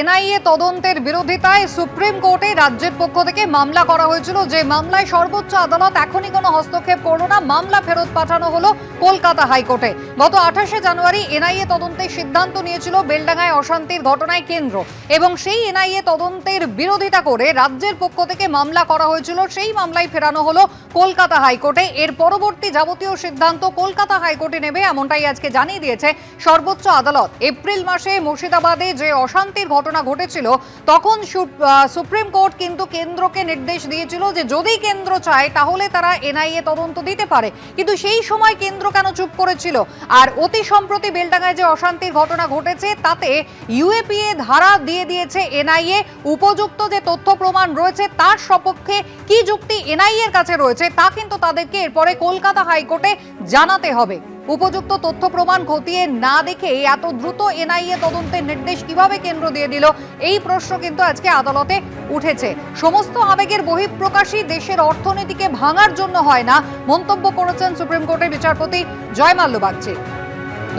NIA তদন্তের বিরোধিতায় supreme কোর্টে রাজ্যের পক্ষ থেকে মামলা করা হয়েছিল, যে মামলায় সর্বোচ্চ আদালত এখনই কোনো হস্তক্ষেপ করল না। মামলা ফেরত পাঠানো হলো কলকাতা হাইকোর্টে। গত 28শে জানুয়ারি এনআইএ তদন্তের সিদ্ধান্ত নিয়েছিল বেলডাঙ্গায় অশান্তির ঘটনায় কেন্দ্র, এবং সেই এনআইএ তদন্তের বিরোধিতা করে রাজ্যের পক্ষ থেকে মামলা করা হয়েছিল। সেই মামলায় ফেরানো হলো কলকাতা হাইকোর্টে। এর পরবর্তী যাবতীয় সিদ্ধান্ত কলকাতা হাইকোর্টে নেবে, এমনটাই আজকে জানিয়ে দিয়েছে সর্বোচ্চ আদালত। এপ্রিল মাসে মুর্শিদাবাদে যে অশান্তির ঘটনা ঘটেছিল, তখন সুপ্রিম কোর্ট কিন্তু কেন্দ্রকে নির্দেশ দিয়েছিল যে যদি কেন্দ্র চায় তাহলে তারা এনআইএ তদন্ত দিতে পারে, কিন্তু সেই সময় কেন্দ্র কেন চুপ করেছিল? আর অতি সম্প্রতি বেলডাঙ্গায় যে অশান্তির ঘটনা ঘটেছে তাতে ইউএপিএ ধারা দিয়ে দিয়েছে এনআইএ। উপযুক্ত যে তথ্য প্রমাণ রয়েছে তার সপক্ষে কি যুক্তি এনআইএ এর কাছে রয়েছে তা কিন্তু তাদেরকে এরপরে কলকাতা হাইকোর্টে জানাতে হবে। উপযুক্ত তথ্য প্রমাণ খতিয়ে না দেখে এত দ্রুত এনআইএ তদন্তের নির্দেশ কিভাবে কেন্দ্র দিয়ে দিল, এই প্রশ্ন কিন্তু আজকে আদালতে উঠেছে। সমস্ত আবেগের বহিঃপ্রকাশই দেশের অর্থনীতিকে ভাঙার জন্য হয় না, মন্তব্য করেছেন সুপ্রিম কোর্টের বিচারপতি জয়মাল্য বাগচি।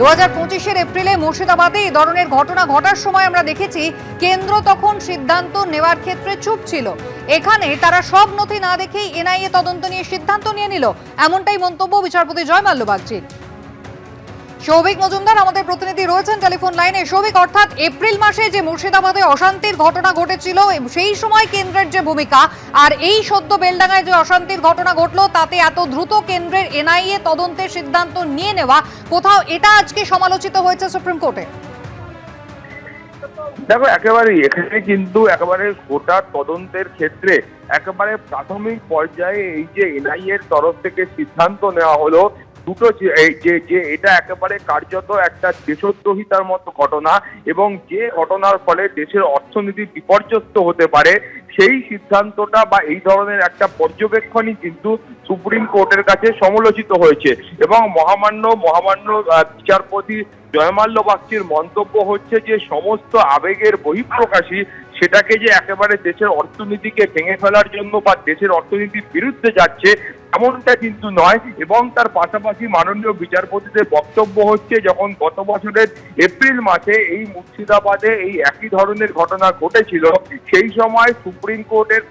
2025-এর এপ্রিলে মুর্শিদাবাদে এই ধরনের ঘটনা ঘটার সময় আমরা দেখেছি কেন্দ্র তখন সিদ্ধান্ত নেওয়ার ক্ষেত্রে চুপ ছিল। এখানে তারা সব নথি না দেখেই এনআইএ তদন্ত নিয়ে সিদ্ধান্ত নিয়ে নিল, এমনটাই মন্তব্য বিচারপতি জয়মাল্য বাগচির। সৌভিক মজুমদার আমাদের প্রতিনিধি রয়েছেন টেলিফোন লাইনে। সৌভিক, অর্থাৎ এপ্রিল মাসে যে মুর্শিদাবাদে অশান্তির ঘটনা ঘটেছিল সেই সময় কেন্দ্রের যে ভূমিকা, আর এই সদ্য বেলডাঙ্গায় যে অশান্তির ঘটনা ঘটলো তাতে এত দ্রুত কেন্দ্রের এনআইএ তদন্তের সিদ্ধান্ত নিয়ে নেওয়া, কোথাও এটা আজকে সমালোচিত হয়েছে সুপ্রিম কোর্টে। দেখো, একেবারেই এখানে কিন্তু একেবারে গোটা তদন্তের ক্ষেত্রে একেবারে প্রাথমিক পর্যায়ে এই যে এনআইএ এর তরফ থেকে সিদ্ধান্ত নেওয়া হলো, দুটো যে এটা একেবারে কার্যত একটা দেশদ্রোহিতার মতো ঘটনা, এবং যে ঘটনার ফলে দেশের অর্থনীতি বিপর্যস্ত হতে পারে, সেই সিদ্ধান্তটা বা এই ধরনের একটা পর্যবেক্ষণই কিন্তু সুপ্রিম কোর্টের কাছে সমালোচিত হয়েছে। এবং মহামান্য বিচারপতি জয়মাল্য বাগচির মন্তব্য হচ্ছে যে সমস্ত আবেগের বহিঃপ্রকাশই সেটাকে যে একেবারে দেশের অর্থনীতিকে ভেঙে ফেলার জন্য বা দেশের অর্থনীতির বিরুদ্ধে যাচ্ছে এমনটা কিন্তু নয়। এবং তার পাশাপাশি মাননীয় বিচারপতিদের বক্তব্য হচ্ছে, যখন গত বছরের এপ্রিল মাসে এই মুর্শিদাবাদে এই একই ধরনের ঘটনা ঘটেছিল, সেই সময় সুপ্রিম কোর্টের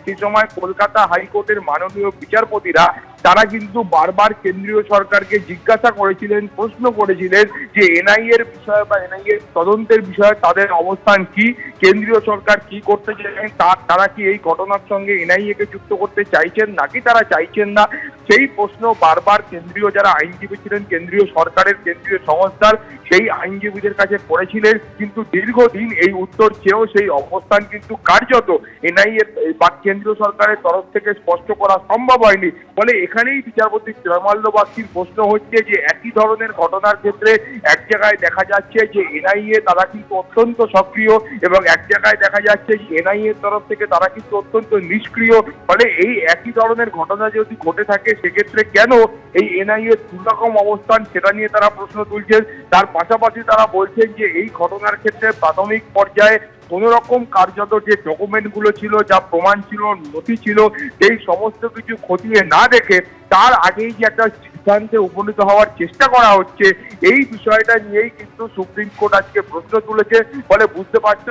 সেই সময় কলকাতা হাইকোর্টের মাননীয় বিচারপতিরা তারা কিন্তু বারবার কেন্দ্রীয় সরকারকে জিজ্ঞাসা করেছিলেন, প্রশ্ন করেছিলেন যে এনআইএ এর বিষয়ে বা এনআইএ তদন্তের বিষয়ে তাদের অবস্থান কি, কেন্দ্রীয় সরকার কি করতে চাইছেন, তারা কি এই ঘটনার সঙ্গে এনআইএ কে যুক্ত করতে চাইছেন নাকি তারা চাইছেন না। সেই প্রশ্ন বারবার কেন্দ্রীয় যারা আইনজীবী ছিলেন, কেন্দ্রীয় সরকারের কেন্দ্রীয় সংস্থার সেই আইনজীবীদের কাছে করেছিলেন, কিন্তু দীর্ঘদিন এই উত্তর চেয়েও সেই অবস্থান কিন্তু কার্যত এনআইএ বা কেন্দ্রীয় সরকারের তরফ থেকে স্পষ্ট করা সম্ভব হয়নি। ফলে এখানেই বিচারপতি জয়মাল্য বাগচির প্রশ্ন হচ্ছে যে একই ধরনের ঘটনার ক্ষেত্রে এক জায়গায় দেখা যাচ্ছে যে এনআইএ তারা কিন্তু অত্যন্ত সক্রিয়, এবং এক জায়গায় দেখা যাচ্ছে যে এনআইএ তরফ থেকে তারা কিন্তু অত্যন্ত নিষ্ক্রিয়। ফলে এই একই ধরনের ঘটনা যদি ঘটে থাকে সেক্ষেত্রে কেন এই এনআইএ দুরকম অবস্থান, সেটা নিয়ে তারা প্রশ্ন তুলছেন। তার পাশাপাশি তারা বলছেন যে এই ঘটনার ক্ষেত্রে প্রাথমিক পর্যায়ে কোন রকম কার্যত যে ডকুমেন্টগুলো ছিল, যা প্রমাণ ছিল, নথি ছিল, এই সমস্ত কিছু খতিয়ে না দেখে তার আগেই যে একটা সিদ্ধান্তে উপনীত হওয়ার চেষ্টা করা হচ্ছে, এই বিষয়টা নিয়েই কিন্তু সুপ্রিম কোর্ট আজকে প্রশ্ন তুলেছে। ফলে বুঝতে পারছো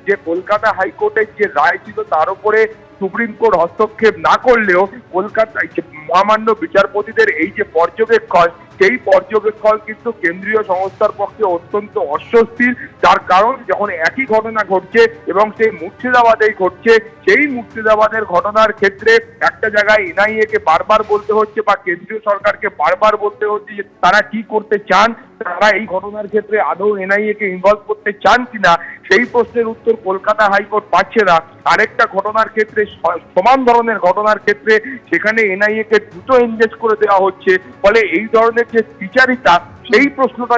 যে কলকাতা হাইকোর্টের যে রায় ছিল তার উপরে সুপ্রিম কোর্ট হস্তক্ষেপ না করলেও কলকাতায় মহামান্য বিচারপতিদের এই যে পর্যবেক্ষণ, সেই পর্যবেক্ষণ কিন্তু কেন্দ্রীয় সংস্থার পক্ষে অত্যন্ত অস্বস্তির। তার কারণ যখন একই ঘটনা ঘটছে এবং সেই মুর্শিদাবাদেই ঘটছে, সেই মুর্শিদাবাদের ঘটনার ক্ষেত্রে একটা জায়গায় এনআইএ কে বারবার বলতে হচ্ছে বা কেন্দ্রীয় সরকারকে বারবার বলতে হচ্ছে যে তারা কি করতে চান, তারা এই ঘটনার ক্ষেত্রে আদৌ এনআইএ কে ইনভলভ করতে চান কিনা, সেই প্রশ্নের উত্তর কলকাতা হাইকোর্ট পাচ্ছে না। আরেকটা ঘটনার ক্ষেত্রে, সমান ধরনের ঘটনার ক্ষেত্রে সেখানে এনআইএ কে দ্রুত এনগেজ করে দেওয়া হচ্ছে। ফলে এই ধরনের যে বিচারিতা, সেই প্রশ্নটা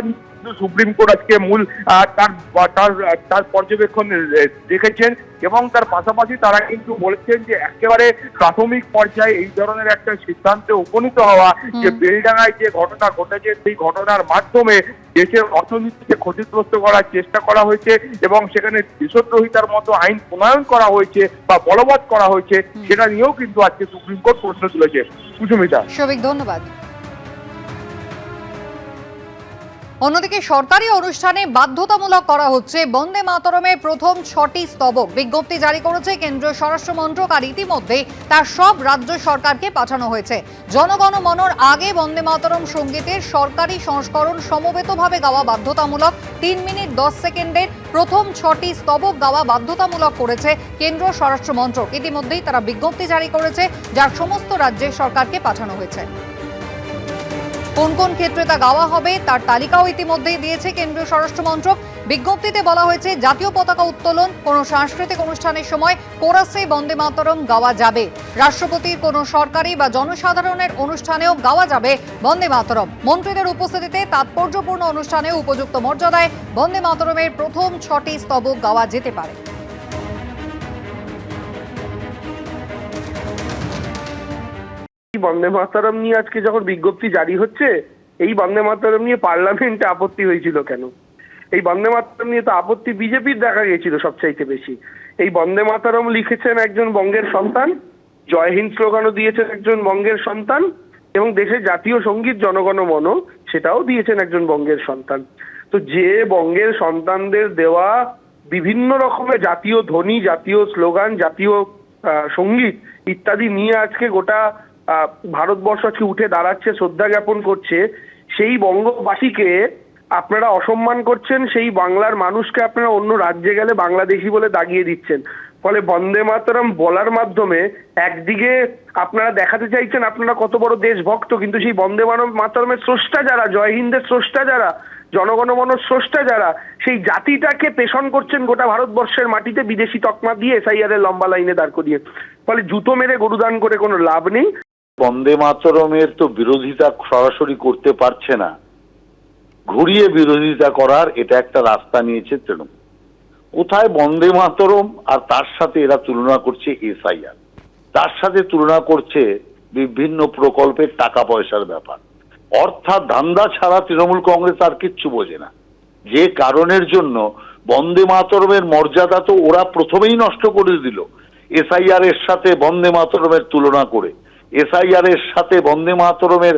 সুপ্রিম কোর্ট আজকে মূল তার পর্যবেক্ষণ রেখেছেন। এবং তার পাশাপাশি তারা কিন্তু বলেছেন যে একেবারে প্রাথমিক পর্যায়ে এই ধরনের একটা সিদ্ধান্তে উপনীত হওয়া যে বেলডাঙ্গায় যে ঘটনা ঘটেছে সেই ঘটনার মাধ্যমে দেশের অর্থনীতিকে ক্ষতিগ্রস্ত করার চেষ্টা করা হয়েছে এবং সেখানে দেশদ্রোহিতার মতো আইন প্রণয়ন করা হয়েছে বা বলবৎ করা হয়েছে, সেটা নিয়েও কিন্তু আজকে সুপ্রিম কোর্ট প্রশ্ন তুলেছে। সুস্মিতা, সৌভিক, ধন্যবাদ। অন্যদিকে সরকারি অনুষ্ঠানে বাধ্যতামূলক করা হচ্ছে বন্দে মাতরমের প্রথম 6টি স্তবক। বিজ্ঞপ্তি জারি করেছে কেন্দ্রীয় স্বরাষ্ট্র মন্ত্রক, আর ইতিমধ্যে তার সব রাজ্য সরকারকে পাঠানো হয়েছে। জনগণ মনর আগে বন্দে মাতরম সঙ্গীতের সরকারি সংস্করণ সমবেতভাবে গাওয়া বাধ্যতামূলক। 3 মিনিট 10 সেকেন্ডের প্রথম 6টি স্তবক গাওয়া বাধ্যতামূলক করেছে কেন্দ্রীয় স্বরাষ্ট্র মন্ত্রক। ইতিমধ্যেই তারা বিজ্ঞপ্তি জারি করেছে, যার সমস্ত রাজ্যের সরকারকে পাঠানো হয়েছে। কোন কোন ক্ষেত্রে তা গাওয়া হবে তার তালিকাও ইতিমধ্যেই দিয়েছে কেন্দ্রীয় স্বরাষ্ট্র মন্ত্রক। বিজ্ঞপ্তিতে বলা হয়েছে জাতীয় পতাকা উত্তোলন, কোনো সাংস্কৃতিক অনুষ্ঠানের সময় কোরাসে বন্দে মাতরম গাওয়া যাবে। রাষ্ট্রপতির কোনো সরকারি বা জনসাধারণের অনুষ্ঠানেও গাওয়া যাবে বন্দে মাতরম। মন্ত্রীদের উপস্থিতিতে তাৎপর্যপূর্ণ অনুষ্ঠানেও উপযুক্ত মর্যাদায় বন্দে মাতরমের প্রথম 6টি স্তবক গাওয়া যেতে পারে। বন্দে মাতরম নিয়ে আজকে যখন বিজ্ঞপ্তি জারি হচ্ছে, এই বন্দে মাতরম নিয়ে পার্লামেন্টে আপত্তি হয়েছিল কেন? এই বন্দে মাতরম নিয়ে তো আপত্তি বিজেপির দেখা গিয়েছিল সবচাইতে বেশি। এই বন্দে মাতরম লিখেছেন একজন বঙ্গের সন্তান, জয় হিন্দ স্লোগানও দিয়েছেন একজন বঙ্গের সন্তান, এবং দেশের জাতীয় সঙ্গীত জনগণ মন সেটাও দিয়েছেন একজন বঙ্গের সন্তান। তো যে বঙ্গের সন্তানদের দেওয়া বিভিন্ন রকমের জাতীয় ধ্বনি, জাতীয় স্লোগান, জাতীয় সঙ্গীত ইত্যাদি নিয়ে আজকে গোটা ভারতবর্ষ আজকে উঠে দাঁড়াচ্ছে, শ্রদ্ধা জ্ঞাপন করছে, সেই বঙ্গবাসীকে আপনারা অসম্মান করছেন, সেই বাংলার মানুষকে আপনারা অন্য রাজ্যে গেলে বাংলাদেশি বলে দাগিয়ে দিচ্ছেন। ফলে বন্দে মাতরম বলার মাধ্যমে একদিকে আপনারা দেখাতে চাইছেন আপনারা কত বড় দেশভক্ত, কিন্তু সেই বন্দে মাতরমের স্রষ্টা যারা, জয় হিন্দের স্রষ্টা যারা, জনগণমন স্রষ্টা যারা, সেই জাতিটাকে পেষণ করছেন গোটা ভারতবর্ষের মাটিতে বিদেশি তকমা দিয়ে এসআইআর এর লম্বা লাইনে দাঁড় করিয়ে। ফলে জুতো মেরে গরুদান করে কোনো লাভ নেই। বন্দে মাতরমের তো বিরোধিতা সরাসরি করতে পারছে না, ঘুরিয়ে বিরোধিতা করার এটা একটা রাস্তা নিয়েছে তৃণমূল। কোথায় বন্দে মাতরম আর তার সাথে এরা তুলনা করছে এসআইআর, তার সাথে তুলনা করছে বিভিন্ন প্রকল্পের টাকা পয়সার ব্যাপার। অর্থাৎ ধান্দা ছাড়া তৃণমূল কংগ্রেস আর কিচ্ছু বোঝে না। যে কারণের জন্য বন্দে মাতরমের মর্যাদা তো ওরা প্রথমেই নষ্ট করে দিল এসআইআর এর সাথে বন্দে মাতরমের তুলনা করে। এসআইআর এর সাথে বন্দে মাতরমের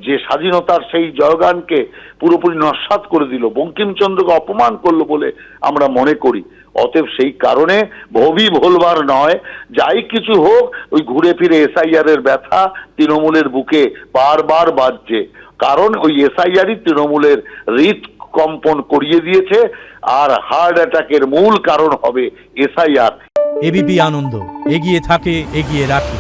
যে স্বাধীনতার সেই জয়গানকে পুরোপুরি নস্যাৎ করে দিল, বঙ্কিমচন্দ্রকে অপমান করলো বলে আমরা মনে করি। অতএব সেই কারণে ভবি ভোলবার নয়, যাই কিছু হোক, ওই ঘুরে ফিরে এসআইআর এর ব্যথা তৃণমূলের বুকে বারবার বাজছে। কারণ ওই এসআইআরই তৃণমূলের হৃদকম্পন করিয়ে দিয়েছে, আর হার্ট অ্যাটাকের মূল কারণ হবে এসআইআর। এবিপি আনন্দ, এগিয়ে থাকে, এগিয়ে রাখে।